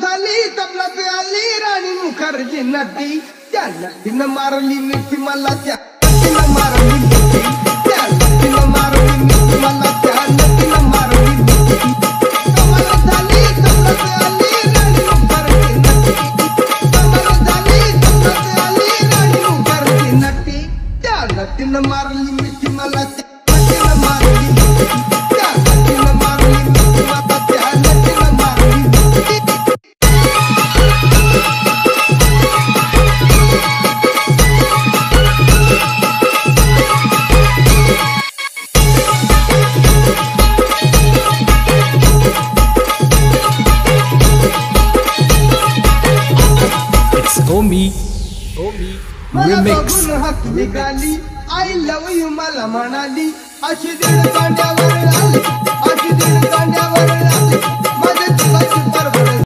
झाली तबलात आली राणी मुखर्जी नटी त्या नटीनं मारली मिठी मला त्या नटीनं मारली मिठी त्या नटीनं मारली मिठी मला त्या नटीनं मारली मिठी कमाल झाली तबलात आली राणी मुखर्जी नटी कमाल झाली तबलात आली राणी मुखर्जी नटी त्या नटीनं मारली मिठी मला त्या नटीनं मारली मिठी त्या नटीनं मारली मिठी मला त्या नटीनं मारली मिठी Omi Remix. निघाली आय लव यू मला म्हणाली अशी दीड कांड्यावर आली अशी दीड कांड्यावर आली